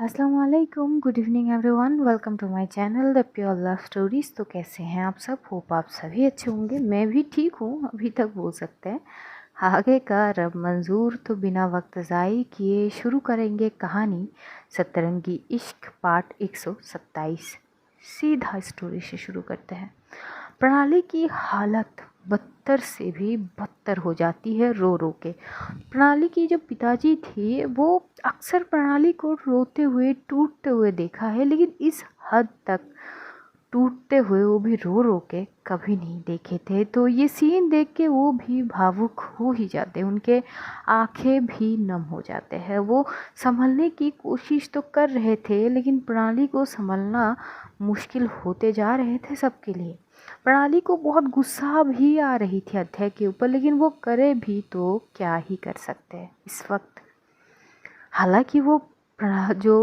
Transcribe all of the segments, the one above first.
अस्सलाम वालेकुम, good evening everyone, welcome to my channel the pure love stories. तो कैसे हैं आप सब? होप आप सभी अच्छे होंगे। मैं भी ठीक हूँ, अभी तक बोल सकते हैं। आगे का रब मंजूर, तो बिना वक्त ज़ाय किए शुरू करेंगे कहानी सतरंगी इश्क पार्ट 127। सीधा स्टोरी से शुरू करते हैं। प्रणाली की हालत बदतर से भी बदतर हो जाती है रो रो के। प्रणाली की जो पिताजी थे वो अक्सर प्रणाली को रोते हुए टूटते हुए देखा है, लेकिन इस हद तक टूटते हुए वो भी रो रो के कभी नहीं देखे थे। तो ये सीन देख के वो भी भावुक हो ही जाते, उनके आंखें भी नम हो जाते हैं। वो संभलने की कोशिश तो कर रहे थे, लेकिन प्रणाली को संभलना मुश्किल होते जा रहे थे सबके लिए। प्रणाली को बहुत गुस्सा भी आ रही थी अध्यय के ऊपर, लेकिन वो करे भी तो क्या ही कर सकते हैं इस वक्त। हालांकि वो जो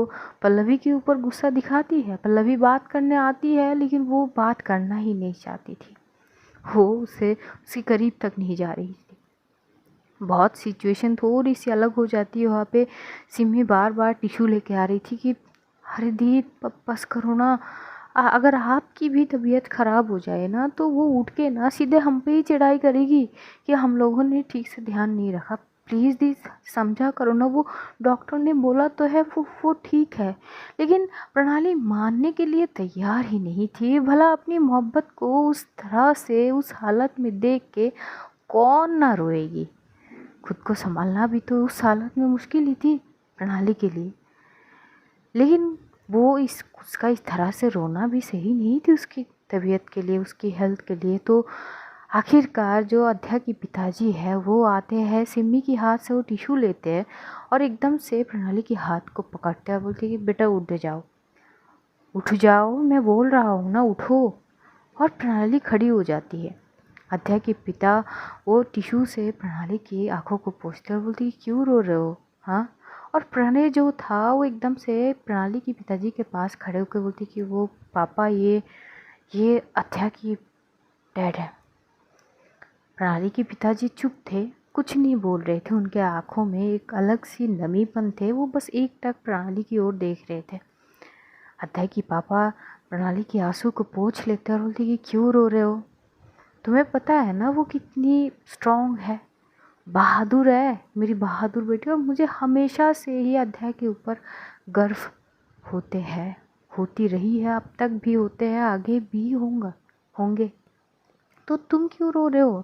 पल्लवी के ऊपर गुस्सा दिखाती है, पल्लवी बात करने आती है, लेकिन वो बात करना ही नहीं चाहती थी। वो उसे उसके करीब तक नहीं जा रही थी। बहुत सिचुएशन थोड़ी सी अलग हो जाती है वहाँ पे। सिमी बार बार टिश्यू लेके आ रही थी कि अरे दी बस करो ना, अगर आपकी भी तबीयत ख़राब हो जाए ना तो वो उठ के ना सीधे हम पे ही चढ़ाई करेगी कि हम लोगों ने ठीक से ध्यान नहीं रखा। प्लीज़ दी समझा करो ना, वो डॉक्टर ने बोला तो है वो ठीक है। लेकिन प्रणाली मानने के लिए तैयार ही नहीं थी। भला अपनी मोहब्बत को उस तरह से उस हालत में देख के कौन ना रोएगी। खुद को संभालना भी तो उस हालत में मुश्किल ही थी प्रणाली के लिए। लेकिन वो उसका इस तरह से रोना भी सही नहीं थी उसकी तबीयत के लिए, उसकी हेल्थ के लिए। तो आखिरकार जो अध्या की पिताजी है वो आते हैं, सिमी की हाथ से वो टिश्यू लेते हैं और एकदम से प्रणाली के हाथ को पकड़ते हैं, बोलते कि बेटा उठ जाओ, उठ जाओ, मैं बोल रहा हूँ ना उठो। और प्रणाली खड़ी हो जाती है। अध्या के पिता वो टिश्यू से प्रणाली की आंखों को पोंछते और बोलती क्यों रो रहे हो? हाँ। और प्रणय जो था वो एकदम से प्रणाली की पिताजी के पास खड़े होकर बोलती कि वो पापा ये अध्या की डैड है। प्रणाली के पिताजी चुप थे, कुछ नहीं बोल रहे थे। उनके आंखों में एक अलग सी नमीपन थे, वो बस एकटक प्रणाली की ओर देख रहे थे। अध्या की पापा प्रणाली के आंसू को पोंछ लेते और बोलते कि क्यों रो रहे हो? तुम्हें पता है ना वो कितनी स्ट्रॉन्ग है, बहादुर है, मेरी बहादुर बेटी। और मुझे हमेशा से ही अध्याय के ऊपर गर्व होते हैं, होती रही है, अब तक भी होते हैं, आगे भी होंगे। तो तुम क्यों रो रहे हो?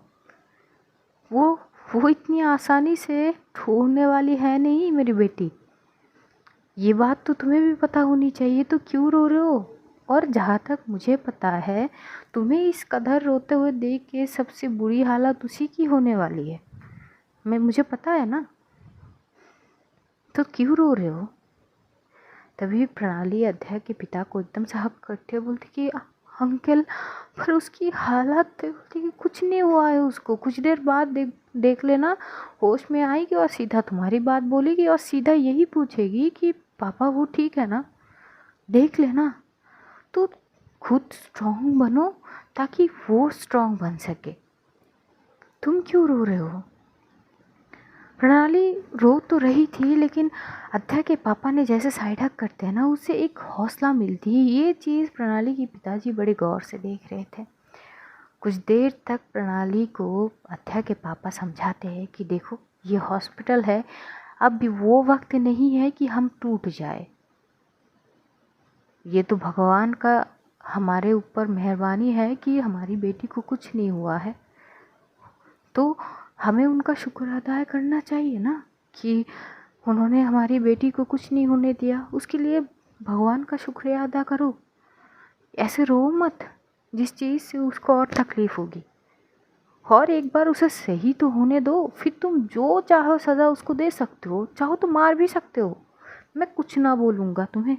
वो इतनी आसानी से छोड़ने वाली है नहीं मेरी बेटी, ये बात तो तुम्हें भी पता होनी चाहिए। तो क्यों रो रहे हो? और जहाँ तक मुझे पता है, तुम्हें इस कदर रोते हुए देख के सबसे बुरी हालत उसी की होने वाली है, मुझे पता है ना। तो क्यों रो रहे हो? तभी प्रणाली अध्याय के पिता को एकदम से हक करते बोलती कि अंकल, पर उसकी हालत बोलती कि कुछ नहीं हुआ है उसको, कुछ देर बाद देख लेना, होश में आएगी और सीधा तुम्हारी बात बोलेगी और सीधा यही पूछेगी कि पापा वो ठीक है ना, देख लेना। तो खुद स्ट्रॉन्ग बनो ताकि वो स्ट्रॉन्ग बन सके। तुम क्यों रो रहे हो? प्रणाली रो तो रही थी, लेकिन अध्या के पापा ने जैसे साइड हक करते हैं ना, उससे एक हौसला मिलती है। ये चीज़ प्रणाली की पिताजी बड़े गौर से देख रहे थे। कुछ देर तक प्रणाली को अध्या के पापा समझाते हैं कि देखो ये हॉस्पिटल है, अब भी वो वक्त नहीं है कि हम टूट जाए। ये तो भगवान का हमारे ऊपर मेहरबानी है कि हमारी बेटी को कुछ नहीं हुआ है, तो हमें उनका शुक्र अदा करना चाहिए ना कि उन्होंने हमारी बेटी को कुछ नहीं होने दिया। उसके लिए भगवान का शुक्रिया अदा करो। ऐसे रो मत जिस चीज़ से उसको और तकलीफ़ होगी। और एक बार उसे सही तो होने दो, फिर तुम जो चाहो सज़ा उसको दे सकते हो, चाहो तो मार भी सकते हो, मैं कुछ ना बोलूँगा तुम्हें।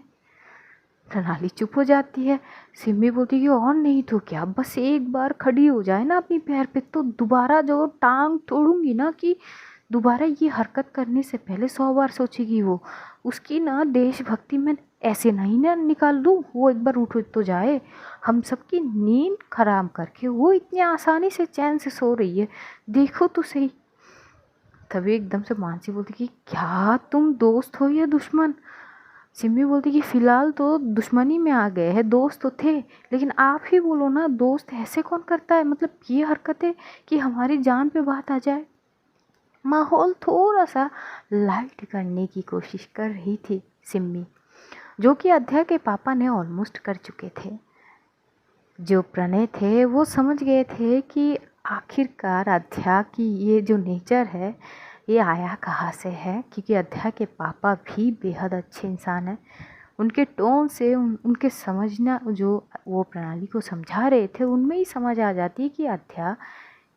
प्रणाली चुप हो जाती है। सिमी बोलती कि और नहीं तो क्या, बस एक बार खड़ी हो जाए ना अपनी पैर पे, तो दोबारा जो टांग तोड़ूंगी ना, कि दोबारा ये हरकत करने से पहले 100 बार सोचेगी वो। उसकी ना देशभक्ति में ऐसे नहीं ना निकाल दूँ, वो एक बार उठ तो जाए। हम सबकी नींद खराब करके वो इतनी आसानी से चैन से सो रही है, देखो तो सही। तभी एकदम से मानसी बोलती कि क्या तुम दोस्त हो या दुश्मन? सिमी बोलती कि फ़िलहाल तो दुश्मनी में आ गए हैं, दोस्त तो थे, लेकिन आप ही बोलो ना, दोस्त ऐसे कौन करता है, मतलब ये हरकतें कि हमारी जान पे बात आ जाए। माहौल थोड़ा सा लाइट करने की कोशिश कर रही थी सिमी, जो कि अध्यय के पापा ने ऑलमोस्ट कर चुके थे। जो प्रणय थे वो समझ गए थे कि आखिरकार अध्या की ये जो नेचर है ये आया कहाँ से है, क्योंकि अध्या के पापा भी बेहद अच्छे इंसान हैं। उनके टोन से उनके समझना, जो वो प्रणाली को समझा रहे थे, उनमें ही समझ आ जाती है कि अध्या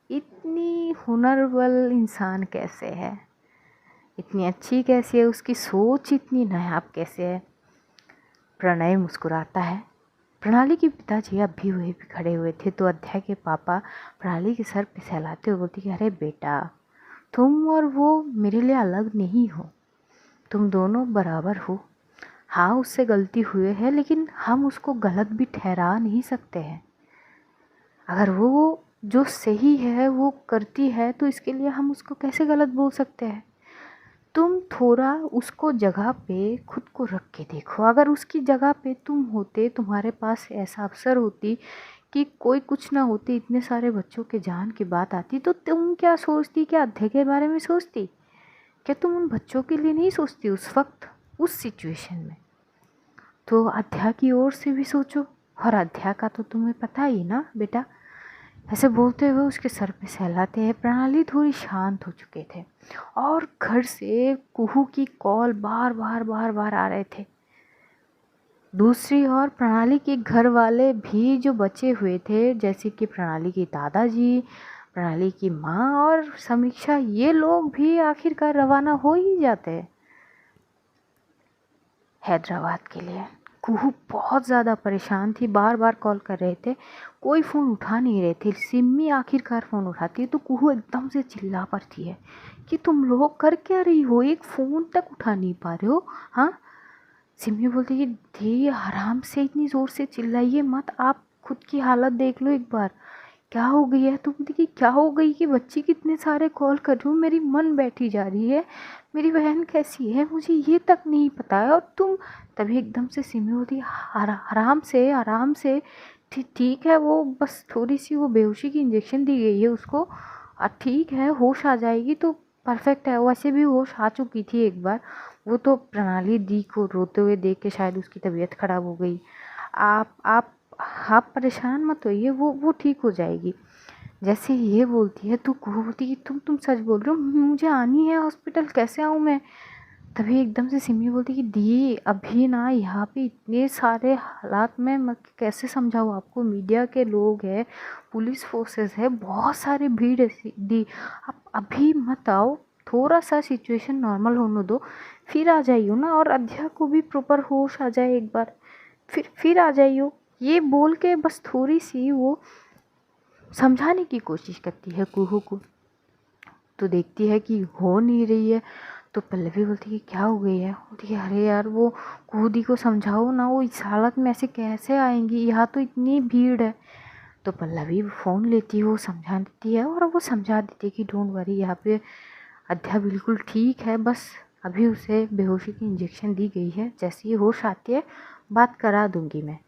इतनी हुनरबल इंसान कैसे है, इतनी अच्छी कैसी है, उसकी सोच इतनी नायाब कैसे है। प्रणय मुस्कुराता है। प्रणाली के पिताजी अब भी वहीं पे खड़े हुए थे, तो अध्याय के पापा प्रणाली के सर पे सहलाते हुए बोलते कि अरे बेटा, तुम और वो मेरे लिए अलग नहीं हो, तुम दोनों बराबर हो। हाँ, उससे गलती हुई है, लेकिन हम उसको गलत भी ठहरा नहीं सकते हैं। अगर वो जो सही है वो करती है तो इसके लिए हम उसको कैसे गलत बोल सकते हैं। तुम थोड़ा उसको जगह पे खुद को रख के देखो, अगर उसकी जगह पे तुम होते, तुम्हारे पास ऐसा अवसर होती कि कोई कुछ ना होती, इतने सारे बच्चों के जान की बात आती, तो तुम क्या सोचती, क्या अध्यय के बारे में सोचती, क्या तुम उन बच्चों के लिए नहीं सोचती उस वक्त, उस सिचुएशन में। तो अध्या की ओर से भी सोचो, और अध्या का तो तुम्हें पता ही ना बेटा। ऐसे बोलते हुए उसके सर पे सहलाते हैं। प्रणाली थोड़ी शांत हो चुके थे और घर से कुहू की कॉल बार बार आ रहे थे। दूसरी ओर प्रणाली के घर वाले भी जो बचे हुए थे, जैसे कि प्रणाली के दादाजी, प्रणाली की माँ और समीक्षा, ये लोग भी आखिरकार रवाना हो ही जाते हैं हैदराबाद के लिए। कुहू बहुत ज़्यादा परेशान थी, बार बार कॉल कर रहे थे, कोई फ़ोन उठा नहीं रहे थे। सिमी आखिरकार फ़ोन उठाती है तो कुहू एकदम से चिल्ला पड़ती है कि तुम लोग कर क्या रही हो, एक फ़ोन तक उठा नहीं पा रहे हो। हाँ, सिमी बोलती कि दी आराम से, इतनी ज़ोर से चिल्लाइए मत, आप खुद की हालत देख लो एक बार, क्या हो गई है। तुम देखिए क्या हो गई कि बच्ची कितने सारे कॉल कर रही हूँ, मेरी मन बैठी जा रही है, मेरी बहन कैसी है मुझे ये तक नहीं पता है, और तुम। तभी एकदम से सिमी होती है, आराम से आराम से, ठीक है, वो बस थोड़ी सी वो बेहोशी की इंजेक्शन दी गई है उसको, ठीक है, होश आ जाएगी तो परफेक्ट है। वैसे भी होश आ चुकी थी एक बार, वो तो प्रणाली दी को रोते हुए देख के शायद उसकी तबीयत ख़राब हो गई। आप परेशान मत होइए, वो ठीक हो जाएगी। जैसे ये बोलती है तो कुहू बोलती है कि तुम सच बोल रहे हो, मुझे आनी है हॉस्पिटल, कैसे आऊँ मैं। तभी एकदम से सिमी बोलती कि दी अभी ना यहाँ पे इतने सारे हालात में मैं कैसे समझाऊँ आपको, मीडिया के लोग हैं, पुलिस फोर्सेस है, बहुत सारी भीड़ है दी, आप अभी मत आओ, थोड़ा सा सिचुएशन नॉर्मल होने दो, फिर आ जाइयो ना, और अध्या को भी प्रॉपर होश आ जाए एक बार, फिर आ जाइयो। ये बोल के बस थोड़ी सी वो समझाने की कोशिश करती है कुहू को, तो देखती है कि हो नहीं रही है। तो पल्लवी बोलती है कि क्या हो गई है। बोलती है अरे यार, वो कुहू को समझाओ ना, वो इस हालत में ऐसे कैसे आएंगी, यहाँ तो इतनी भीड़ है। तो पल्लवी फ़ोन लेती है, वो समझा देती है, और वो समझा देती है कि डोंट वरी, यहाँ पे अध्या बिल्कुल ठीक है, बस अभी उसे बेहोशी की इंजेक्शन दी गई है, जैसे ही होश आती है बात करा दूंगी मैं।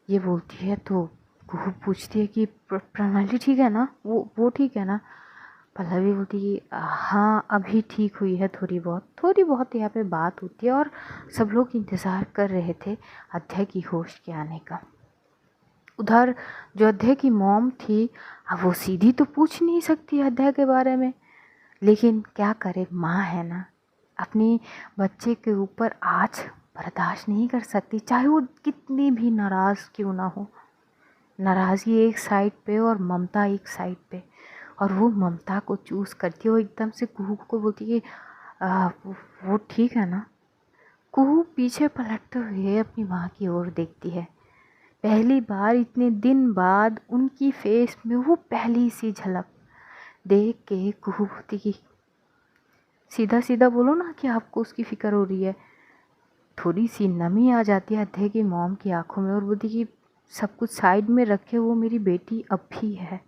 ये बोलती है तो कुहू पूछती है कि प्रणाली ठीक है ना, वो ठीक है ना। पल्लवी बोलती कि हाँ, अभी ठीक हुई है, थोड़ी बहुत यहाँ पे बात होती है, और सब लोग इंतज़ार कर रहे थे अध्यय की होश के आने का। उधर जो अध्यय की मॉम थी, अब वो सीधी तो पूछ नहीं सकती अध्यय के बारे में, लेकिन क्या करे, माँ है ना, अपनी बच्चे के ऊपर आज बर्दाश्त नहीं कर सकती, चाहे वो कितनी भी नाराज़ क्यों ना हो। नाराज़गी एक साइड पे और ममता एक साइड पे, और वो ममता को चूज़ करती है। वो एकदम से कुहू को बोलती है वो ठीक है ना। कुहू पीछे पलटते हुए अपनी माँ की ओर देखती है। पहली बार इतने दिन बाद उनकी फेस में वो पहली सी झलक देख के कुहू बोलती कि सीधा सीधा बोलो ना कि आपको उसकी फ़िक्र हो रही है। थोड़ी सी नमी आ जाती है अध्यय की मॉम की आंखों में, और बोलती कि सब कुछ साइड में रखे, वो मेरी बेटी अब भी है,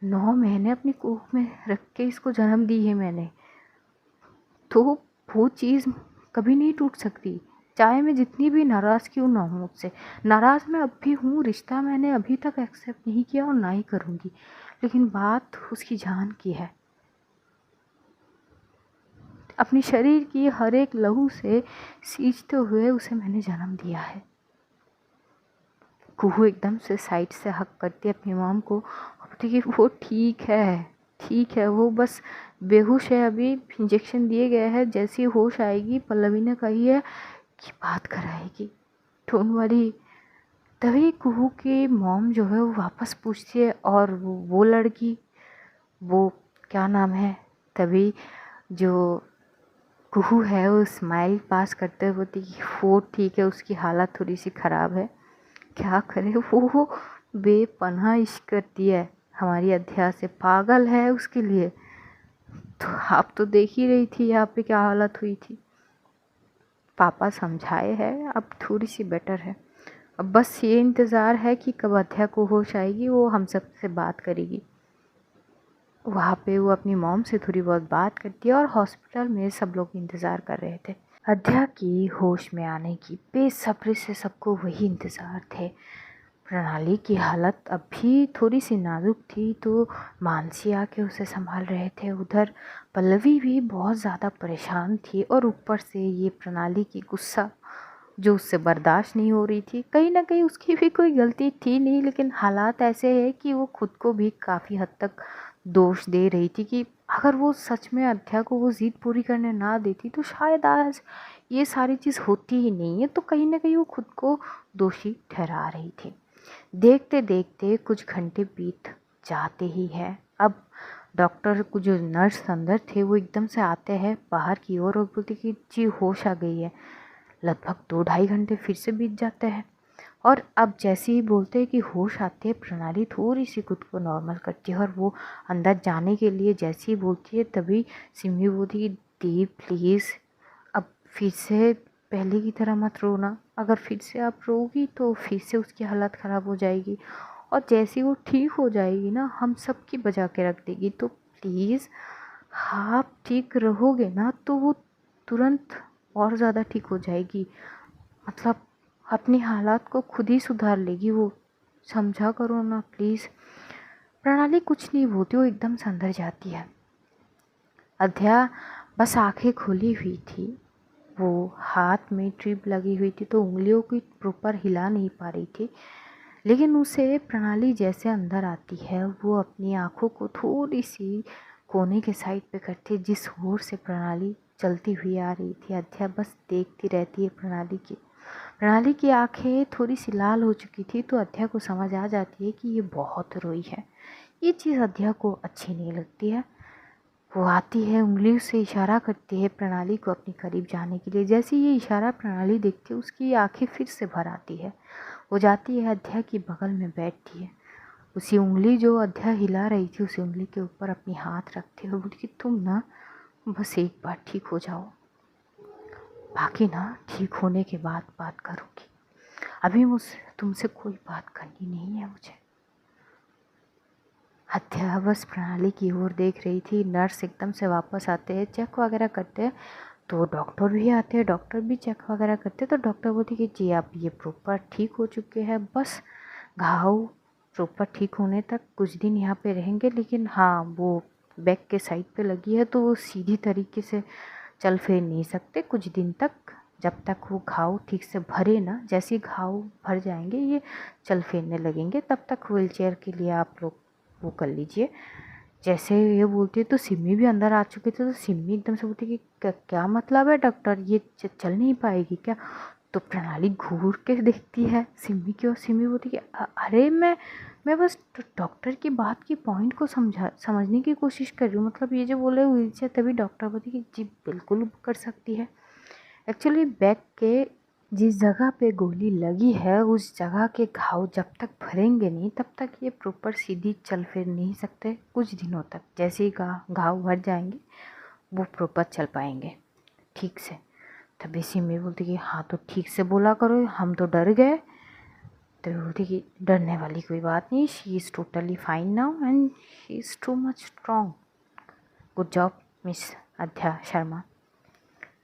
9 महीने अपनी कोख में रख के इसको जन्म दी है मैंने, तो वो चीज़ कभी नहीं टूट सकती। चाहे मैं जितनी भी नाराज़ क्यों ना हूँ उससे, नाराज़ मैं अब भी हूँ, रिश्ता मैंने अभी तक एक्सेप्ट नहीं किया और ना ही करूँगी, लेकिन बात उसकी जान की है। अपनी शरीर की हर एक लहू से सींचते हुए उसे मैंने जन्म दिया है। कुहू एकदम से साइड से हक करती है अपनी मॉम को और बोलती कि वो ठीक है, ठीक है, वो बस बेहोश है, अभी इंजेक्शन दिए गए हैं, जैसी होश आएगी पल्लवी ने कही है कि बात कराएगी, डोंट वरी। तभी कुहू की मॉम जो है वो वापस पूछती है, और वो लड़की, वो क्या नाम है। तभी जो कुहू है वो स्माइल पास करते हुए बोलती कि वो ठीक है, उसकी हालत थोड़ी सी ख़राब है, क्या करे, वो बेपनाह इश्क करती है हमारी अध्या से, पागल है उसके लिए। तो आप तो देख ही रही थी यहाँ पे क्या हालत हुई थी। पापा समझाए हैं, अब थोड़ी सी बेटर है। अब बस ये इंतज़ार है कि कब अध्या को होश आएगी, वो हम सब से बात करेगी। वहाँ पे वो अपनी मॉम से थोड़ी बहुत बात करती है और हॉस्पिटल में सब लोग इंतज़ार कर रहे थे अध्या की होश में आने की। बेसब्री से सबको वही इंतज़ार थे। प्रणाली की हालत अभी थोड़ी सी नाजुक थी, तो मानसी आके उसे संभाल रहे थे। उधर पल्लवी भी बहुत ज़्यादा परेशान थी, और ऊपर से ये प्रणाली की गुस्सा जो उससे बर्दाश्त नहीं हो रही थी। कहीं ना कहीं उसकी भी कोई गलती थी नहीं, लेकिन हालात ऐसे है कि वो खुद को भी काफ़ी हद तक दोष दे रही थी कि अगर वो सच में अध्या को वो ज़िद पूरी करने ना देती तो शायद आज ये सारी चीज़ होती ही नहीं है। तो कहीं ना कहीं वो खुद को दोषी ठहरा रही थी। देखते देखते कुछ घंटे बीत जाते ही हैं। अब डॉक्टर को, जो नर्स अंदर थे, वो एकदम से आते हैं बाहर की ओर और बोलते कि जी होश आ गई है। लगभग 2-2.5 घंटे फिर से बीत जाते हैं, और अब जैसे ही बोलते हैं कि होश आते हैं, प्रणाली थोड़ी सी खुद को नॉर्मल करती है, और वो अंदर जाने के लिए जैसे ही बोलती है, तभी सिमी बोलती है दी प्लीज़ अब फिर से पहले की तरह मत रोना, अगर फिर से आप रोगी तो फिर से उसकी हालत ख़राब हो जाएगी, और जैसे ही वो ठीक हो जाएगी ना, हम सब की बजा के रख देगी। तो प्लीज़ आप ठीक रहोगे ना तो वो तुरंत और ज़्यादा ठीक हो जाएगी, मतलब अपनी हालात को खुद ही सुधार लेगी वो, समझा करो ना प्लीज़। प्रणाली कुछ नहीं बोलती, वो एकदम से अंदर जाती है। अध्या बस आंखें खोली हुई थी, वो हाथ में ट्रिप लगी हुई थी तो उंगलियों की प्रॉपर हिला नहीं पा रही थी, लेकिन उसे प्रणाली जैसे अंदर आती है, वो अपनी आँखों को थोड़ी सी कोने के साइड पे करती है, जिस ओर से प्रणाली चलती हुई आ रही थी। अध्या बस देखती रहती है प्रणाली की। प्रणाली की आंखें थोड़ी सी लाल हो चुकी थी, तो अध्या को समझ आ जाती है कि ये बहुत रोई है। ये चीज़ अध्या को अच्छी नहीं लगती है। वो आती है, उंगली से इशारा करती है प्रणाली को अपने करीब जाने के लिए। जैसे ये इशारा प्रणाली देखती है, उसकी आंखें फिर से भर आती है। वो जाती है अध्या की बगल में बैठती है, उसी उंगली जो अध्या हिला रही थी, उसी उंगली के ऊपर अपनी हाथ रखती है और बोलती कि तुम ना बस एक बार ठीक हो जाओ, बाकी ना ठीक होने के बाद बात करूँगी, अभी मुझसे तुमसे कोई बात करनी नहीं है मुझे। अध्या बस प्रणाली की ओर देख रही थी। नर्स एकदम से वापस आते हैं, चेक वगैरह करते हैं, तो डॉक्टर भी आते हैं, डॉक्टर भी चेक वगैरह करते हैं। तो डॉक्टर बोलती कि जी आप ये प्रॉपर ठीक हो चुके हैं, बस घाव प्रॉपर ठीक होने तक कुछ दिन यहाँ पे रहेंगे, लेकिन हाँ वो बैक के साइड पे लगी है तो वो सीधी तरीके से चल फिर नहीं सकते कुछ दिन तक, जब तक वो घाव ठीक से भरे ना। जैसे ही घाव भर जाएंगे, ये चल फिरने लगेंगे, तब तक व्हील चेयर के लिए आप लोग वो कर लीजिए। जैसे ये बोलती है तो सिमी भी अंदर आ चुके थे, तो सिमी एकदम से बोलती कि क्या मतलब है डॉक्टर, ये चल नहीं पाएगी क्या? तो प्रणाली घूर के देखती है सिमी की, और सिमी बोलती कि अरे मैं बस डॉक्टर की बात की पॉइंट को समझने की कोशिश कर रही हूँ, मतलब ये जो बोले व्हील चेयर। तभी डॉक्टर बोलती कि जी बिल्कुल कर सकती है। एक्चुअली बैक के जिस जगह पे गोली लगी है, उस जगह के घाव जब तक भरेंगे नहीं, तब तक ये प्रॉपर सीधी चल फिर नहीं सकते कुछ दिनों तक। जैसे ही घाव भर जाएंगे, वो प्रॉपर चल पाएंगे ठीक से। तभी सिमी बोलती कि हाँ तो ठीक से बोला करो, हम तो डर गए। तो बोलती कि डरने वाली कोई बात नहीं, she is totally fine now and she is too much strong. Good job miss अध्या शर्मा।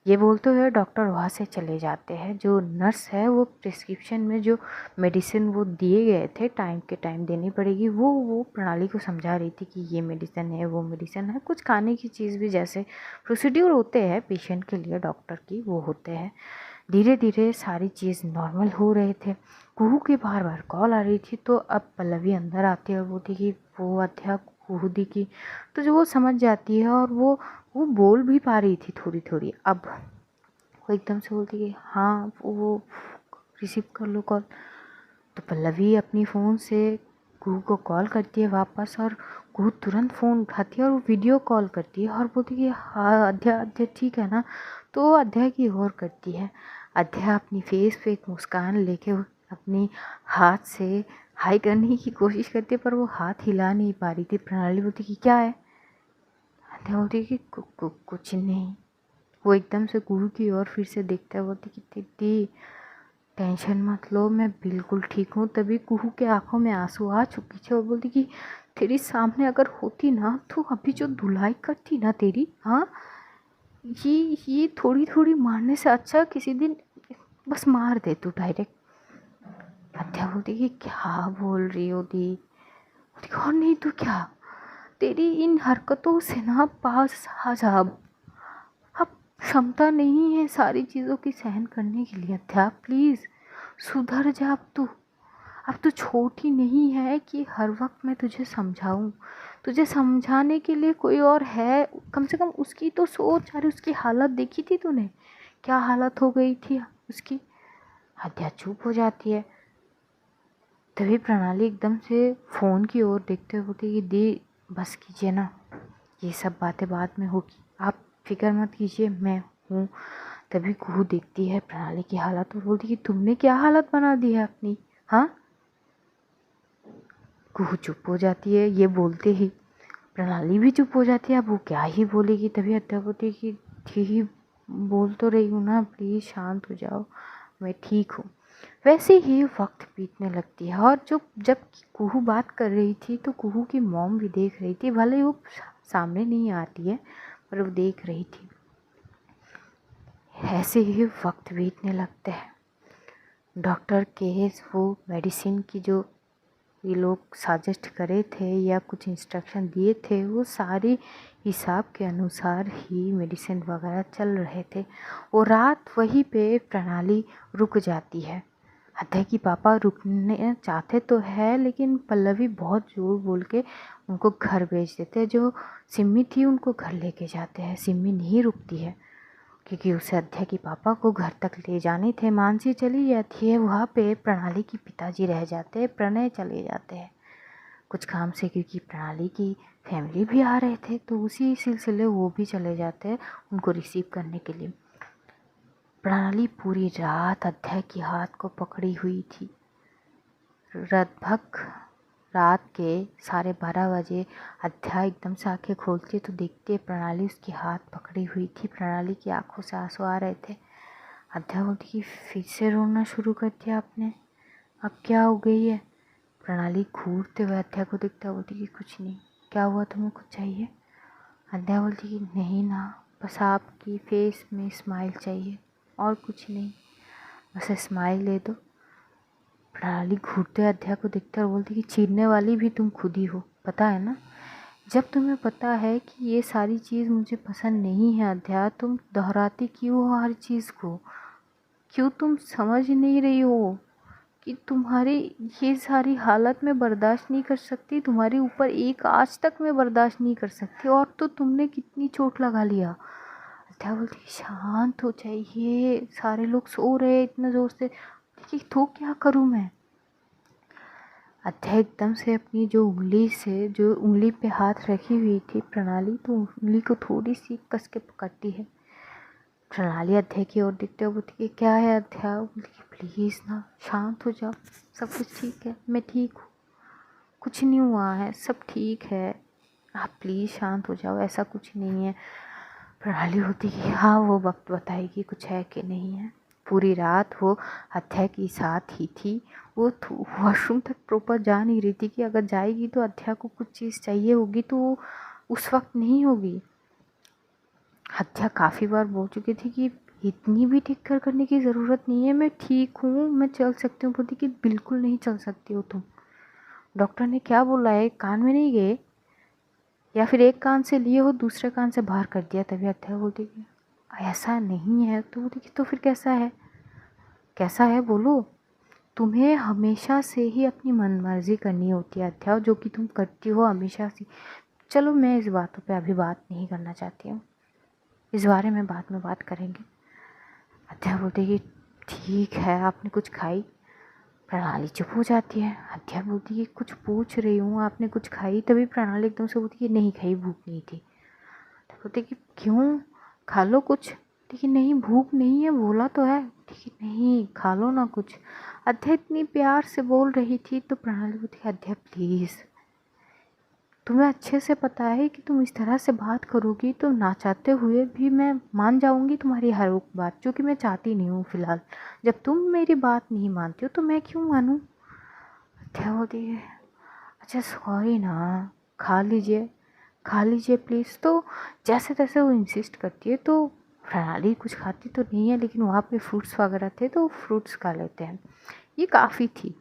ये बोलते हुए डॉक्टर वहाँ से चले जाते हैं। जो नर्स है वो प्रिस्क्रिप्शन में जो मेडिसिन वो दिए गए थे टाइम के टाइम देनी पड़ेगी, वो प्रणाली को समझा रही थी कि ये मेडिसिन है, वो मेडिसिन है। कुछ खाने की चीज़ भी जैसे प्रोसीड्यूर होते हैं पेशेंट के लिए डॉक्टर की, वो होते हैं। धीरे धीरे सारी चीज़ नॉर्मल हो रहे थे। कुहू की बार बार कॉल आ रही थी, तो अब पल्लवी अंदर आती है और बोलती कि वो अध्या कुहू दी की, तो जो वो समझ जाती है और वो बोल भी पा रही थी थोड़ी थोड़ी। अब वो एकदम से बोलती कि हाँ वो रिसीव कर लो कॉल। तो पल्लवी अपनी फ़ोन से कुहू को कॉल करती है वापस, और कुहू तुरंत फ़ोन उठाती है और वो वीडियो कॉल करती है और बोलती है कि हाँ अध्या अध्या ठीक है ना। तो वो अध्या की ओर करती है। अध्या अपनी फेस पे एक मुस्कान लेके अपनी हाथ से हाई करने की कोशिश करती है, पर वो हाथ हिला नहीं पा रही थी। प्रणाली बोलती कि क्या है। अध्या बोलती कि कुछ नहीं। वो एकदम से कुहू की ओर फिर से देखता है, बोलती कि दीदी टेंशन मत लो, मैं बिल्कुल ठीक हूँ। तभी कुहू के आंखों में आंसू आ चुकी थी और बोलती कि तेरे सामने अगर होती ना तो अभी जो धुलाई करती ना तेरी, हाँ ये थोड़ी थोड़ी मारने से अच्छा किसी दिन बस मार दे तू डायरेक्ट। अध्या बोलती कि क्या बोल रही हो दी। बोलती और नहीं तो क्या, तेरी इन हरकतों से ना पास आ जा। अब क्षमता नहीं है सारी चीज़ों की सहन करने के लिए। अध्या प्लीज़ सुधर जा। अब तू छोटी नहीं है कि हर वक्त मैं तुझे समझाऊं। तुझे समझाने के लिए कोई और है, कम से कम उसकी तो सोच। अरे उसकी हालत देखी थी तूने, क्या हालत हो गई थी उसकी। अध्या चुप हो जाती है। तभी प्रणाली एकदम से फ़ोन की ओर देखते हुए बोलती कि दी बस कीजिए ना, ये सब बातें बाद में होगी, आप फिक्र मत कीजिए, मैं हूँ। तभी कुहू देखती है प्रणाली की हालत और बोलती कि तुमने क्या हालत बना दी है अपनी, हाँ। कुहू चुप हो जाती है ये बोलते ही। प्रणाली भी चुप हो जाती है, अब वो क्या ही बोलेगी। तभी अध्या बोलती कि ठीक बोल तो रही हूँ ना, प्लीज़ शांत हो जाओ, मैं ठीक हूँ। वैसे ही वक्त बीतने लगती है, और जब कुहू बात कर रही थी तो कुहू की मॉम भी देख रही थी। भले वो सामने नहीं आती है पर वो देख रही थी। ऐसे ही वक्त बीतने लगते हैं। डॉक्टर के वो मेडिसिन की जो ये लोग सजेस्ट करे थे या कुछ इंस्ट्रक्शन दिए थे, वो सारे हिसाब के अनुसार ही मेडिसिन वगैरह चल रहे थे। और रात वहीं पे प्रणाली रुक जाती है। अध्या की पापा रुकने चाहते तो है, लेकिन पल्लवी बहुत जोर बोल के उनको घर भेज देते हैं। जो सिम्मी थी उनको घर लेके जाते हैं। सिम्मी नहीं रुकती है क्योंकि उसे अध्या की पापा को घर तक ले जाने थे। मानसी चली जाती है, वहाँ पे प्रणाली की पिताजी रह जाते हैं, प्रणय चले जाते हैं कुछ काम से, क्योंकि प्रणाली की फैमिली भी आ रहे थे, तो उसी सिलसिले वो भी चले जाते हैं उनको रिसीव करने के लिए। प्रणाली पूरी रात अध्या की हाथ को पकड़ी हुई थी। लगभग रात के 12:30 बजे अध्या एकदम से आंखें खोलती तो देखती है प्रणाली उसकी हाथ पकड़ी हुई थी। प्रणाली की आंखों से आंसू आ रहे थे। अध्या बोलती कि फिर से रोना शुरू कर दिया आपने, अब क्या हो गई है। प्रणाली घूरते हुए अध्या को देखता बोलती कि कुछ नहीं, क्या हुआ, तुम्हें कुछ चाहिए। अध्या बोलती कि नहीं ना, बस आपकी फेस में स्माइल चाहिए और कुछ नहीं, बस स्माइल दे दो। प्रणाली घूरते अध्या को देखते और बोलती कि चीरने वाली भी तुम खुद ही हो, पता है ना। जब तुम्हें पता है कि ये सारी चीज़ मुझे पसंद नहीं है अध्या, तुम दोहराती क्यों हो हर चीज़ को। क्यों तुम समझ नहीं रही हो कि तुम्हारी ये सारी हालत में बर्दाश्त नहीं कर सकती, तुम्हारे ऊपर एक आज तक मैं बर्दाश्त नहीं कर सकती, और तो तुमने कितनी चोट लगा लिया। अध्या बोलती शांत हो जाइए, सारे लोग सो रहे इतने ज़ोर से कि तो क्या करूँ मैं। अध्या एकदम से अपनी जो उंगली पे हाथ रखी हुई थी प्रणाली, तो उंगली को थोड़ी सी कस के पकड़ती है। प्रणाली अध्या की ओर देखते हुए बोलती कि क्या है अध्या। बोलती प्लीज़ ना शांत हो जाओ, सब कुछ ठीक है, मैं ठीक हूँ, कुछ नहीं हुआ है, सब ठीक है, आप प्लीज़ शांत हो जाओ, ऐसा कुछ नहीं है। प्रणाली होती कि हाँ वो वक्त बताएगी कुछ है कि नहीं है। पूरी रात वो अध्या के साथ ही थी। वो वॉशरूम तक प्रॉपर जा नहीं रही थी कि अगर जाएगी तो अध्या को कुछ चीज़ चाहिए होगी तो उस वक्त नहीं होगी। हत्या काफ़ी बार बोल चुकी थी कि इतनी भी ठीक करने की ज़रूरत नहीं है, मैं ठीक हूँ, मैं चल सकती हूँ। बोलती कि बिल्कुल नहीं चल सकती हो तुम, डॉक्टर ने क्या बोला है, कान में नहीं गए या फिर एक कान से लिए हो दूसरे कान से बाहर कर दिया तभी हत्या। बोलती कि ऐसा नहीं है। तो बोलती कि तो फिर कैसा है, कैसा है बोलो। तुम्हें हमेशा से ही अपनी मनमर्जी करनी होती है अध्याय, जो कि तुम करती हो हमेशा से। चलो मैं इस बातों पे अभी बात नहीं करना चाहती हूँ, इस बारे में बाद में बात करेंगे। अध्याय बोलते कि ठीक है, आपने कुछ खाई। प्रणाली चुप हो जाती है। अध्याय बोलती है कुछ पूछ रही हूँ, आपने कुछ खाई। तभी प्रणाली एकदम से बोलती है नहीं खाई, भूख नहीं थी। तो बोलते कि क्यों, खा लो कुछ। लेकिन नहीं, भूख नहीं है, बोला तो है। ठीक है, नहीं खा लो ना कुछ। अध्याय इतनी प्यार से बोल रही थी तो प्रणाली बोलती है अध्याय प्लीज़, तुम्हें अच्छे से पता है कि तुम इस तरह से बात करोगी तो ना चाहते हुए भी मैं मान जाऊंगी तुम्हारी हर एक बात, जो कि मैं चाहती नहीं हूँ फ़िलहाल। जब तुम मेरी बात नहीं मानती हो तो मैं क्यों मानूँ। अध्याय बोलती है अच्छा सॉरी ना, खा लीजिए, खा लीजिए प्लीज़। तो जैसे तैसे वो इंसिस्ट करती है। तो प्रणाली कुछ खाती तो नहीं है, लेकिन वहाँ पे फ्रूट्स वगैरह थे तो फ्रूट्स खा लेते हैं, ये काफ़ी थी।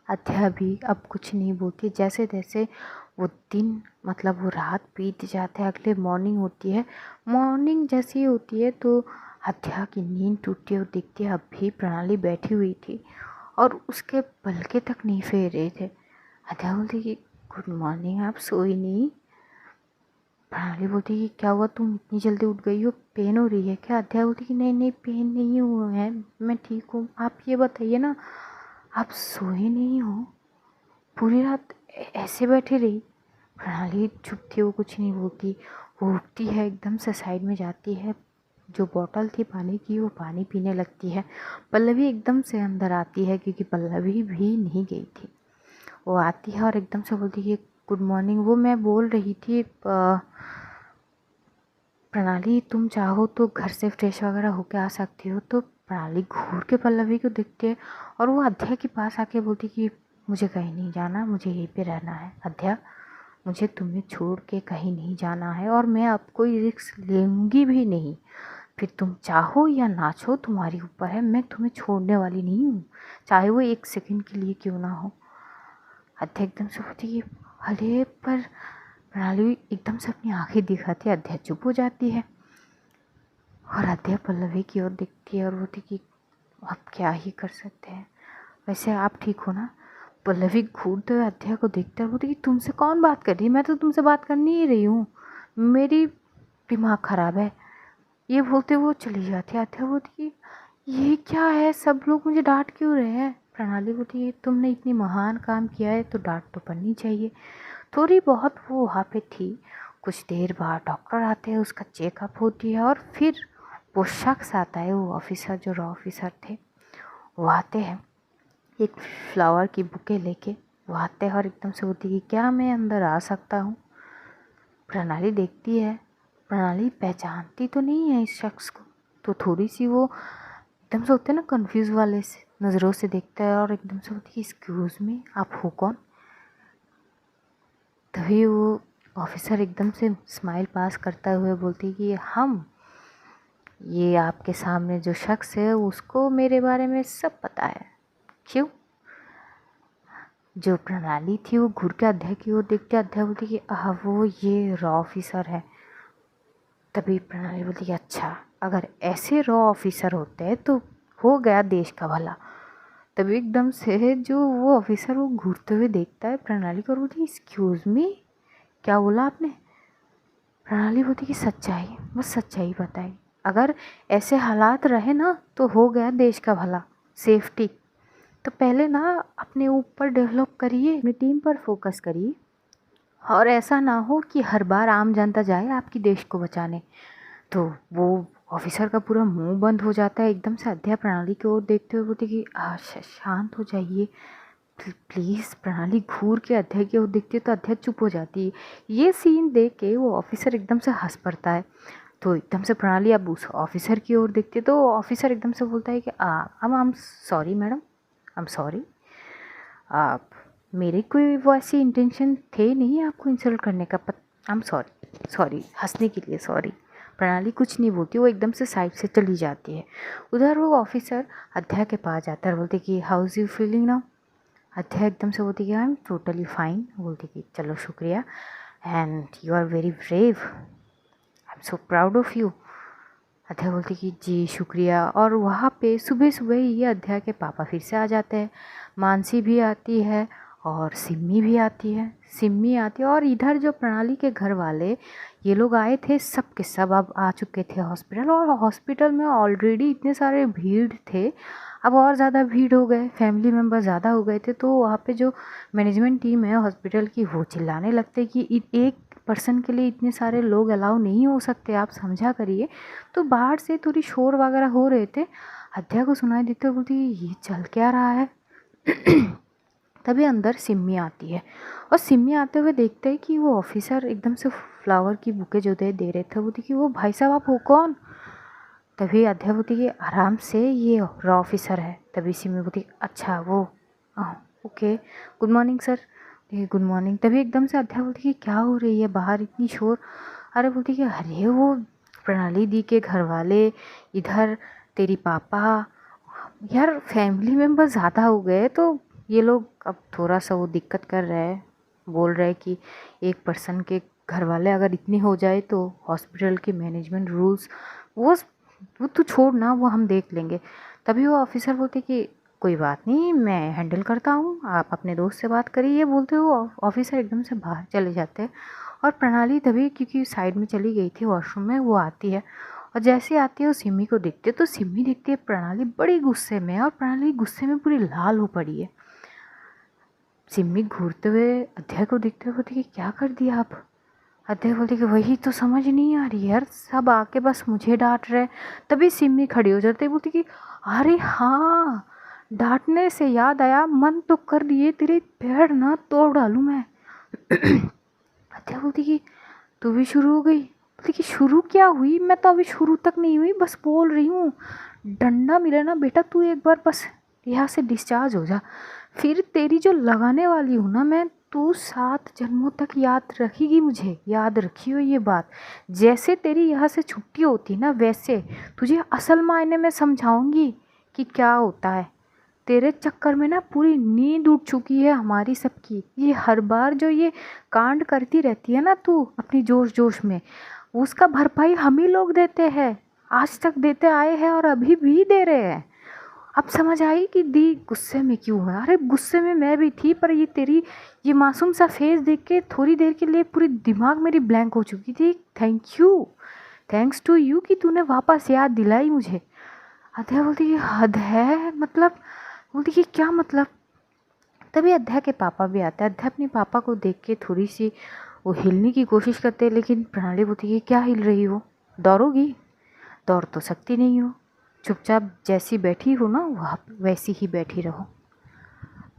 अध्याय भी अब कुछ नहीं बोलती। जैसे तैसे वो दिन, मतलब वो रात बीत जाते हैं, अगले मॉर्निंग होती है। मॉर्निंग जैसी होती है तो अध्याय की नींद टूटती है और दिखती है अभी प्रणाली बैठी हुई थी और उसके पलके तक नहीं फेर रहे थे। अध्याय बोलती कि गुड मॉर्निंग, आप सोई नहीं। प्रणाली बोलती कि क्या हुआ, तुम इतनी जल्दी उठ गई हो, पेन हो रही है क्या। अध्याय बोलती कि नहीं नहीं, पेन नहीं हुआ है, मैं ठीक हूँ। आप ये बताइए ना, आप सोए नहीं हो, पूरी रात ऐसे बैठी रही। प्रणाली चुप थी, वो कुछ नहीं बोलती। वो उठती है, एकदम से साइड में जाती है, जो बॉटल थी पानी की वो पानी पीने लगती है। पल्लवी एकदम से अंदर आती है क्योंकि पल्लवी भी नहीं गई थी। वो आती है और एकदम से बोलती है गुड मॉर्निंग। वो मैं बोल रही थी प्रणाली तुम चाहो तो घर से फ्रेश वगैरह होके आ सकती हो। तो प्रणाली घूर के पल्लवी को देखती है और वो अध्याय के पास आके बोलती कि मुझे कहीं नहीं जाना, मुझे यहीं पे रहना है। अध्याय, मुझे तुम्हें छोड़ के कहीं नहीं जाना है और मैं अब कोई रिस्क लूँगी भी नहीं। फिर तुम चाहो या ना चाहो तुम्हारे ऊपर है, मैं तुम्हें छोड़ने वाली नहीं हूँ, चाहे वो एक सेकंड के लिए क्यों ना हो। अध्याय एकदम से बोलती कि अरे पर, प्रणाली एकदम से अपनी आंखें दिखाती है। अध्याय चुप हो जाती है और अध्याय पल्लवी की ओर देखती है और बोलती कि अब क्या ही कर सकते हैं, वैसे आप ठीक हो ना। पल्लवी घूरते हुए अध्याय को देखते हुए बोलती कि तुमसे कौन बात कर रही है, मैं तो तुमसे बात करनी ही रही हूँ, मेरी दिमाग ख़राब है। ये बोलते हुए वो चली जाती है। अध्याय बोलती कि ये क्या है, सब लोग मुझे डांट क्यों रहे हैं। प्रणाली बोलती है तुमने इतनी महान काम किया है तो डांट तो पड़नी चाहिए। थोड़ी बहुत वो वहाँ पे थी। कुछ देर बाद डॉक्टर आते हैं, उसका चेकअप होती है और फिर वो शख्स आता है, वो ऑफिसर, जो रॉ ऑफिसर थे वो आते हैं एक फ्लावर की बुके लेके। वो आते हैं और एकदम से बोलती है क्या मैं अंदर आ सकता हूँ। प्रणाली देखती है, प्रणाली पहचानती तो नहीं है इस शख्स को। तो थोड़ी सी वो एकदम से होते हैं ना कंफ्यूज वाले से नज़रों से देखता है और एकदम से बोलती है एक्सक्यूज़ मी, आप हो कौन। तभी वो ऑफिसर एकदम से स्माइल पास करता हुए बोलती कि हम, ये आपके सामने जो शख्स है उसको मेरे बारे में सब पता है। क्यों। जो प्रणाली थी वो घूर के अध्याय की ओर देखते, अध्याय बोलती कि वो ये रॉ ऑफिसर है। तभी प्रणाली बोलती कि अच्छा, अगर ऐसे रॉ ऑफिसर होते हैं तो हो गया देश का भला। तभी एकदम से जो वो ऑफिसर वो घूरते हुए देखता है प्रणाली को और बोलती एक्सक्यूज़ मी, क्या बोला आपने। प्रणाली बोलती कि सच्चाई, बस सच्चाई बताई। अगर ऐसे हालात रहे ना तो हो गया देश का भला, सेफ्टी। तो पहले ना अपने ऊपर डेवलप करिए, अपनी टीम पर फोकस करिए और ऐसा ना हो कि हर बार आम जनता जाए आपकी देश को बचाने। तो वो ऑफिसर का पूरा मुंह बंद हो जाता है। एकदम से अध्याय प्रणाली की ओर देखते हुए बोलती कि शांत हो जाइए प्लीज़। प्रणाली घूर के अध्याय की ओर देखती है तो अध्याय चुप हो जाती है। ये सीन देख के वो ऑफिसर एकदम से हंस पड़ता है। तो एकदम से प्रणाली अब उस ऑफिसर की ओर देखती है तो ऑफिसर एकदम से बोलता है कि I am sorry madam, I am sorry. आप, मेरे कोई वो ऐसी इंटेंशन थे नहीं आपको इंसल्ट करने का। आई एम सॉरी, सॉरी, हंसने के लिए सॉरी। प्रणाली कुछ नहीं बोलती, वो एकदम से साइड से चली जाती है। उधर वो ऑफिसर अध्या के पास जाता है, बोलते कि how is you feeling now. अध्या एकदम से बोलती कि आई एम टोटली फाइन। बोलती कि चलो शुक्रिया, and you are very brave, I am so proud of you. Adhya बोलती कि जी शुक्रिया। और वहाँ पे सुबह सुबह ही ये अध्या के पापा फिर से आ जाते हैं। मानसी भी आती है और सिम्मी भी आती है। सिम्मी आती है और इधर जो प्रणाली के घर वाले ये लोग आए थे, सब के सब अब आ चुके थे हॉस्पिटल। और हॉस्पिटल में ऑलरेडी इतने सारे भीड़ थे, अब और ज़्यादा भीड़ हो गए, फैमिली मेम्बर ज़्यादा हो गए थे। तो वहाँ पे जो मैनेजमेंट टीम है हॉस्पिटल की, वो चिल्लाने लगते कि एक पर्सन के लिए इतने सारे लोग अलाउ नहीं हो सकते, आप समझा करिए। तो बाहर से थोड़ी शोर वगैरह हो रहे थे। अध्या को सुनाई देते हुए बोलती ये चल क्या रहा है। तभी अंदर सिम्मी आती है और सिम्मी आते हुए देखते हैं कि वो ऑफिसर एकदम से फ्लावर की बुके जो दे रहे थे, बोलती कि वो भाई साहब आप हो कौन। तभी अध्या बोलती कि आराम से, ये रॉ ऑफिसर है। तभी सिम्मी बोलती अच्छा वो, okay good morning sir. Good morning. तभी एकदम से अध्या बोलती कि क्या हो रही है बाहर इतनी शोर। अरे बोलती कि अरे वो प्रणाली दी के घर वाले, इधर तेरी पापा, यार फैमिली मेम्बर ज़्यादा हो गए तो ये लोग अब थोड़ा सा वो दिक्कत कर रहे हैं। बोल रहे हैं कि एक पर्सन के घर वाले अगर इतने हो जाए तो हॉस्पिटल के मैनेजमेंट रूल्स वो तो छोड़ ना, वो हम देख लेंगे। तभी वो ऑफिसर बोलते कि कोई बात नहीं, मैं हैंडल करता हूँ, आप अपने दोस्त से बात करिए। ये बोलते हुए ऑफिसर एकदम से बाहर चले जाते हैं। और प्रणाली तभी, क्योंकि साइड में चली गई थी वॉशरूम में, वो आती है और जैसे आती है वो सिम्मी को देखती है। तो सिम्मी देखती है प्रणाली बड़ी गुस्से में है और प्रणाली गुस्से में पूरी लाल हो पड़ी है। सिम्मी घूरते हुए अध्याय को देखते हुए बोलती कि क्या कर दिया आप। अध्याय बोलती कि वही तो समझ नहीं आ रही यार, सब आके बस मुझे डांट रहे। तभी सिम्मी खड़ी हो जाती है, बोलती कि अरे हाँ, डांटने से याद आया, मन तो कर दिए तेरे पैर ना तोड़ डालूं मैं। अध्याय बोलती कि तू भी शुरू हो गई। बोलती कि शुरू क्या हुई, मैं तो अभी शुरू तक नहीं हुई, बस बोल रही हूँ। डंडा मिले ना बेटा, तू एक बार बस यहाँ से डिस्चार्ज हो जा, फिर तेरी जो लगाने वाली हूँ ना मैं, तू 7 जन्मों तक याद रखेगी मुझे, याद रखियो ये बात। जैसे तेरी यहाँ से छुट्टी होती ना, वैसे तुझे असल मायने में समझाऊंगी कि क्या होता है। तेरे चक्कर में ना पूरी नींद उड़ चुकी है हमारी सबकी। ये हर बार जो ये कांड करती रहती है ना तू अपनी जोश जोश में, उसका भरपाई हम ही लोग देते हैं, आज तक देते आए हैं और अभी भी दे रहे हैं। अब समझ आई कि दी गुस्से में क्यों है। अरे गुस्से में मैं भी थी, पर ये तेरी ये मासूम सा फेस देख के थोड़ी देर के लिए पूरी दिमाग मेरी ब्लैंक हो चुकी थी। थैंक्स टू यू कि तूने वापस याद दिलाई मुझे। अध्याय बोलती कि हद है, मतलब बोलती कि क्या मतलब। तभी अध्याय के पापा भी आते हैं। अध्याय अपने पापा को देख के थोड़ी सी वो हिलने की कोशिश करते हैं, लेकिन प्रणाली बोलती कि क्या हिल रही हो, दौड़ोगी, दौड़ तो सकती नहीं हो, चुपचाप जैसी बैठी हो ना वहाँ वैसी ही बैठी रहो।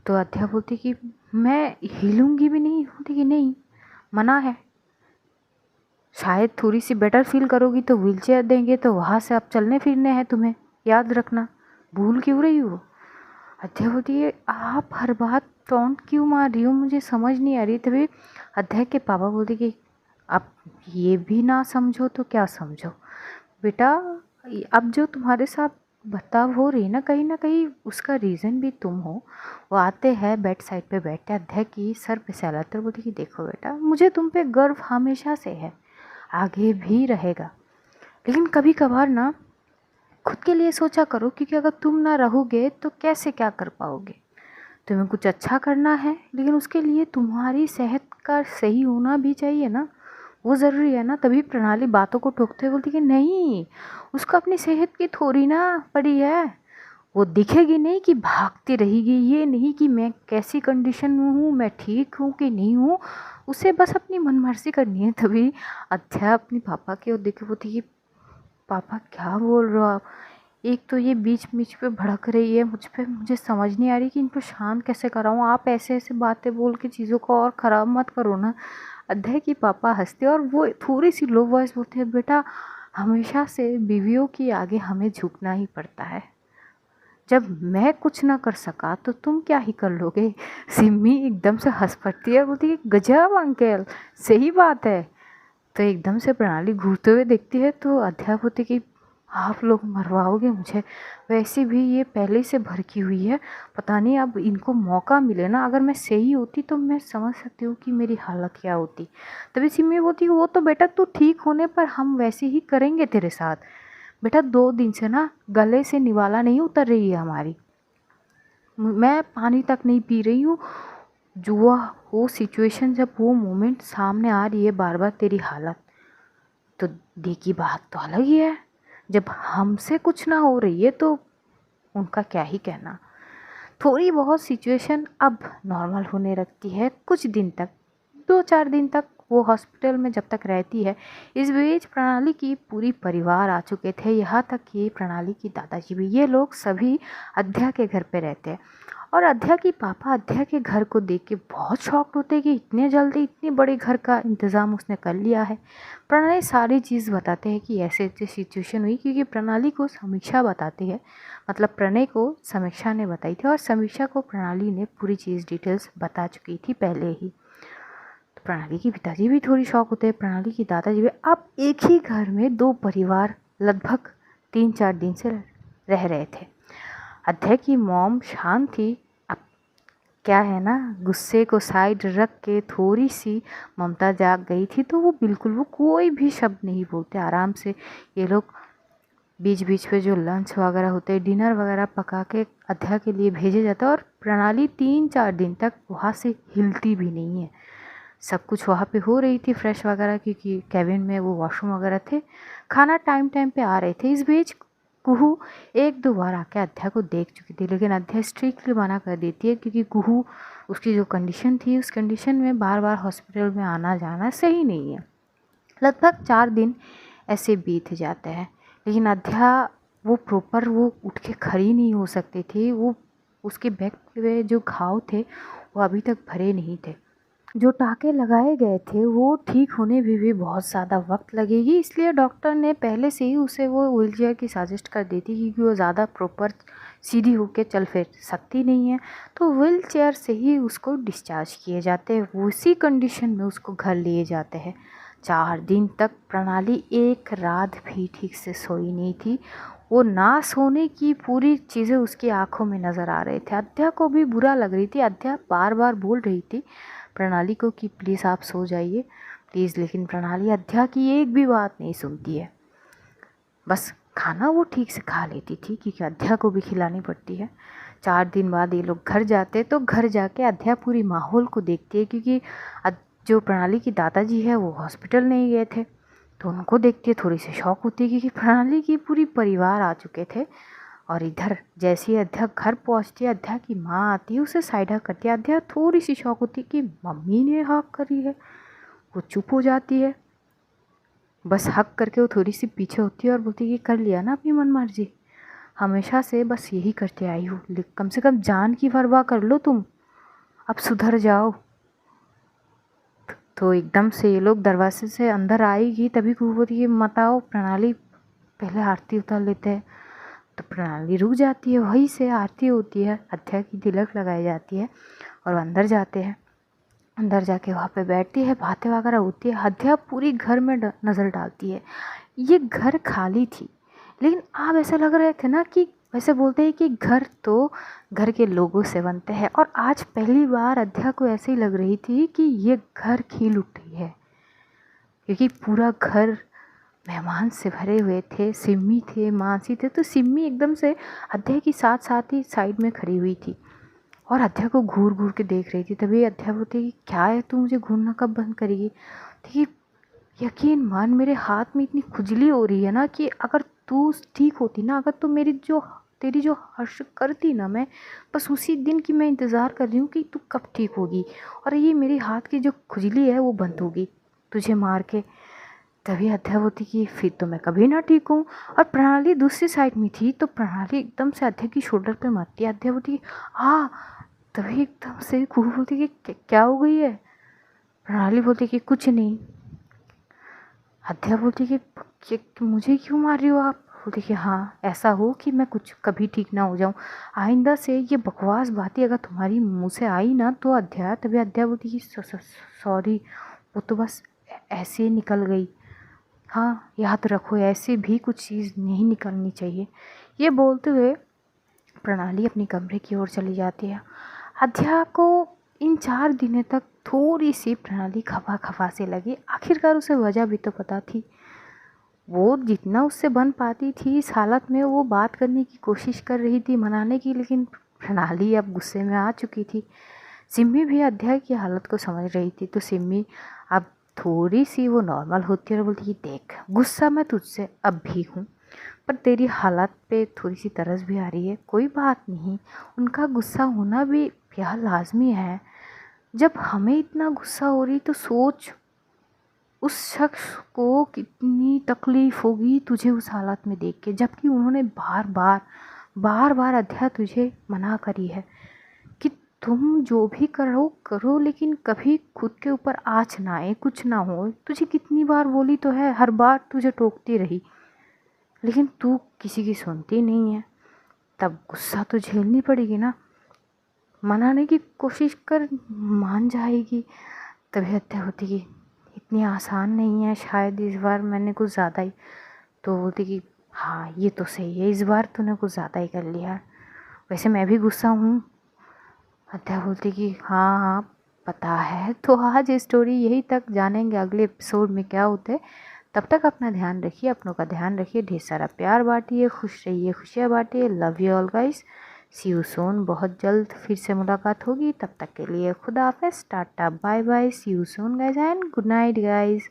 तो अध्या बोलती कि मैं हिलूंगी भी नहीं। बोलती कि नहीं, मना है, शायद थोड़ी सी बेटर फील करोगी तो व्हीलचेयर देंगे, तो वहाँ से अब चलने फिरने हैं तुम्हें, याद रखना, भूल क्यों रही हो। अध्याय बोलती है आप हर बात टॉन्ट क्यों मार रही हो, मुझे समझ नहीं आ रही। तभी अध्याय के पापा बोलते कि आप ये भी ना समझो तो क्या समझो बेटा, अब जो तुम्हारे साथ बर्ताव हो रही ना कहीं उसका रीज़न भी तुम हो। वो आते हैं बेड साइड पे बैठते, अध्याय की सर पे सहलाते, बोलते कि देखो बेटा, मुझे तुम पे गर्व हमेशा से है, आगे भी रहेगा, लेकिन कभी कभार ना खुद के लिए सोचा करो, क्योंकि अगर तुम ना रहोगे तो कैसे क्या कर पाओगे। तुम्हें कुछ अच्छा करना है, लेकिन उसके लिए तुम्हारी सेहत का सही होना भी चाहिए ना, वो ज़रूरी है ना। तभी प्रणाली बातों को टोकते हुए बोलती कि नहीं, उसको अपनी सेहत की थोड़ी ना पड़ी है, वो दिखेगी नहीं कि भागती रहेगी, ये नहीं कि मैं कैसी कंडीशन में हूँ, मैं ठीक हूँ कि नहीं हूँ, उसे बस अपनी मनमर्जी करनी है। तभी अध्याय अपनी पापा की ओर देखे बोलती कि पापा क्या बोल रहे हो आप, एक तो ये बीच बीच पे भड़क रही है मुझ पे, मुझे समझ नहीं आ रही कि इनको शांत कैसे कराऊँ, आप ऐसे ऐसे बातें बोल के चीज़ों को और ख़राब मत करो ना। अध्याय की पापा हंसते और वो थोड़ी सी लो वॉइस बोलते हैं बेटा, हमेशा से बीवियों की आगे हमें झुकना ही पड़ता है, जब मैं कुछ ना कर सका तो तुम क्या ही कर लोगे। सिम्मी एकदम से हंस पड़ती है, बोलती है गजब अंकल, सही बात है, तो एकदम से प्रणाली घूरते हुए देखती है तो अध्या बोलती कि आप लोग मरवाओगे मुझे, वैसे भी ये पहले से भड़की हुई है, पता नहीं अब इनको मौका मिले ना, अगर मैं सही होती तो मैं समझ सकती हूँ कि मेरी हालत क्या होती। तभी सिमी बोलती वो तो बेटा तू ठीक होने पर हम वैसे ही करेंगे तेरे साथ, बेटा 2 दिन से ना गले से निवाला नहीं उतर रही है हमारी, मैं पानी तक नहीं पी रही हूँ। जुआ वो सिचुएशन, जब वो मोमेंट सामने आ रही है बार बार तेरी हालत, तो दी की बात तो अलग ही है। जब हमसे कुछ ना हो रही है तो उनका क्या ही कहना। थोड़ी बहुत सिचुएशन अब नॉर्मल होने लगती है कुछ दिन तक, 2-4 दिन तक वो हॉस्पिटल में जब तक रहती है। इस बीच प्रणाली की पूरी परिवार आ चुके थे, यहाँ तक कि प्रणाली की दादाजी भी, ये लोग सभी अध्या के घर पे रहते हैं। और अध्या की पापा अध्या के घर को देख के बहुत शॉक्ड होते हैं कि इतने जल्दी इतने बड़े घर का इंतज़ाम उसने कर लिया है। प्रणाली सारी चीज़ बताते हैं कि ऐसे ऐसे सिचुएशन हुई, क्योंकि प्रणाली को समीक्षा बताती है, मतलब प्रणय को समीक्षा ने बताई थी और समीक्षा को प्रणाली ने पूरी चीज़ डिटेल्स बता चुकी थी पहले ही। तो प्रणाली के पिताजी भी थोड़ी शॉक होते हैं, प्रणाली की दादाजी भी। अब एक ही घर में 2 परिवार लगभग 3-4 दिन से रह रहे थे। अध्या की मॉम शांत थी, अब क्या है ना, गुस्से को साइड रख के थोड़ी सी ममता जाग गई थी, तो वो बिल्कुल वो कोई भी शब्द नहीं बोलते, आराम से ये लोग बीच बीच पे जो लंच वगैरह होते हैं, डिनर वगैरह पका के अध्या के लिए भेजे जाता है। और प्रणाली 3-4 दिन तक वहाँ से हिलती भी नहीं है। सब कुछ वहाँ पे हो रही थी फ्रेश वगैरह, क्योंकि कैबिन में वो वॉशरूम वगैरह थे, खाना टाइम टाइम पे आ रहे थे। इस बीच कुहू 1-2 बार आके अध्या को देख चुकी थी, लेकिन अध्या स्ट्रिक्टली मना कर देती है, क्योंकि कुहू उसकी जो कंडीशन थी उस कंडीशन में बार बार हॉस्पिटल में आना जाना सही नहीं है। लगभग 4 दिन ऐसे बीत जाते हैं, लेकिन अध्या वो प्रॉपर वो उठ के खड़ी नहीं हो सकती थी। वो उसके बैक पे जो घाव थे वो अभी तक भरे नहीं थे, जो टाँके लगाए गए थे वो ठीक होने में भी बहुत ज़्यादा वक्त लगेगी, इसलिए डॉक्टर ने पहले से ही उसे वो व्हीलचेयर की सजेस्ट कर दी थी, क्योंकि वो ज़्यादा प्रॉपर सीधी होकर चल फिर सकती नहीं है। तो व्हीलचेयर से ही उसको डिस्चार्ज किए जाते हैं, उसी कंडीशन में उसको घर लिए जाते हैं। 4 दिन तक प्रणाली एक रात भी ठीक से सोई नहीं थी। वो ना सोने की पूरी चीज़ें उसकी आंखों में नज़र आ रहे थे। अध्या को भी बुरा लग रही थी, अध्या बार बार बोल रही थी प्रणाली को कि प्लीज़ आप सो जाइए प्लीज़, लेकिन प्रणाली अध्या की एक भी बात नहीं सुनती है। बस खाना वो ठीक से खा लेती थी, क्योंकि अध्या को भी खिलानी पड़ती है। 4 दिन बाद ये लोग घर जाते, तो घर जाके अध्या पूरी माहौल को देखती है, क्योंकि जो प्रणाली की दादाजी है वो हॉस्पिटल नहीं गए थे, तो उनको देखती है थोड़ी सी शौक होती है, क्योंकि प्रणाली की पूरी परिवार आ चुके थे। और इधर जैसे ही अध्या घर पहुंचती है, अध्या की माँ आती है, उसे साइड हक करती है। अध्या थोड़ी सी शौक होती है कि मम्मी ने हक करी है, वो चुप हो जाती है। बस हक करके वो थोड़ी सी पीछे होती है और बोलती है कि कर लिया ना अपनी मन मर्जी, हमेशा से बस यही करते आई हो, कम से कम जान की परवाह कर लो तुम, अब सुधर जाओ। तो एकदम से ये लोग दरवाजे से अंदर आएगी, तभी बोलती है मत आओ प्रणाली, पहले आरती उतार लेते हैं। तो प्रणाली रुक जाती है, वहीं से आरती होती है, अध्या की तिलक लगाई जाती है और अंदर जाते हैं। अंदर जाके वहाँ पे बैठती है, बातें वगैरह होती है। अध्या पूरी घर में नज़र डालती है। ये घर खाली थी, लेकिन अब ऐसा लग रहे थे ना कि वैसे बोलते हैं कि घर तो घर के लोगों से बनते हैं, और आज पहली बार अध्या को ऐसे ही लग रही थी कि ये घर खिल उठी है, क्योंकि पूरा घर मेहमान से भरे हुए थे। सिम्मी थे, मासी थे, तो सिम्मी एकदम से अध्या की साथ साथ ही साइड में खड़ी हुई थी और अध्या को घूर घूर के देख रही थी। तभी अध्या बोलती कि क्या है, तू मुझे घूरना कब बंद करेगी। देखिए यकीन मान, मेरे हाथ में इतनी खुजली हो रही है ना कि अगर तू ठीक होती ना, अगर तू तेरी जो हर्ष करती ना, मैं बस उसी दिन की मैं इंतज़ार कर रही हूँ कि तू कब ठीक होगी और ये मेरी हाथ की जो खुजली है वो बंद होगी तुझे मार के। तभी अध्या होती कि फिर तो मैं कभी ना ठीक हूँ। और प्रणाली दूसरी साइड में थी, तो प्रणाली एकदम से अध्या की शोल्डर पे मारती है। अध्या बोलती हाँ, तभी एकदम से कुहू बोलती कि क्या हो गई है। प्रणाली बोलती कि कुछ नहीं। अध्या बोलती कि मुझे क्यों मार रही हो आप। बोलती कि हाँ, ऐसा हो कि मैं कुछ कभी ठीक ना हो जाऊँ, आइंदा से ये बकवास बातें अगर तुम्हारी मुँह से आई ना तो। अध्या तभी अध्या बोलती कि सॉरी, वो तो बस ऐसे निकल गई। हाँ, याद रखो ऐसे भी कुछ चीज़ नहीं निकलनी चाहिए। ये बोलते हुए प्रणाली अपनी कमरे की ओर चली जाती है। अध्या को इन 4 दिनों तक थोड़ी सी प्रणाली खफा खफा से लगी। आखिरकार उसे वजह भी तो पता थी। वो जितना उससे बन पाती थी इस हालत में वो बात करने की कोशिश कर रही थी, मनाने की, लेकिन प्रणाली अब गुस्से में आ चुकी थी। सिम्मी भी अध्या की हालत को समझ रही थी, तो सिम्मी अब थोड़ी सी वो नॉर्मल होती है और बोलती कि देख, गुस्सा मैं तुझसे अब भी हूँ, पर तेरी हालत पे थोड़ी सी तरस भी आ रही है। कोई बात नहीं, उनका गुस्सा होना भी यह लाजमी है। जब हमें इतना गुस्सा हो रही तो सोच उस शख्स को कितनी तकलीफ़ होगी तुझे उस हालत में देख के, जबकि उन्होंने बार बार अध्या तुझे मना करी है कि तुम जो भी करो करो, लेकिन कभी खुद के ऊपर आँच ना आए, कुछ ना हो। तुझे कितनी बार बोली तो है, हर बार तुझे टोकती रही, लेकिन तू किसी की सुनती नहीं है। तब गुस्सा तो झेलनी पड़ेगी ना, मनाने की कोशिश कर, मान जाएगी। तभी हत्या होती कि इतनी आसान नहीं है, शायद इस बार मैंने कुछ ज़्यादा ही। तो बोलती कि हाँ ये तो सही है, इस बार तूने कुछ ज़्यादा ही कर लिया, वैसे मैं भी गुस्सा हूँ। हत्या बोलती कि हाँ हाँ पता है। तो आज स्टोरी यही तक, जानेंगे अगले एपिसोड में क्या होता है। तब तक अपना ध्यान रखिए, अपनों का ध्यान रखिए, ढेर सारा प्यार बांटिए, खुश रहिए, खुशियाँ बांटिए। Love you all guys, see you soon. बहुत जल्द फिर से मुलाकात होगी, तब तक के लिए खुदा हाफिज़, tata bye bye, see you soon guys and good night guys.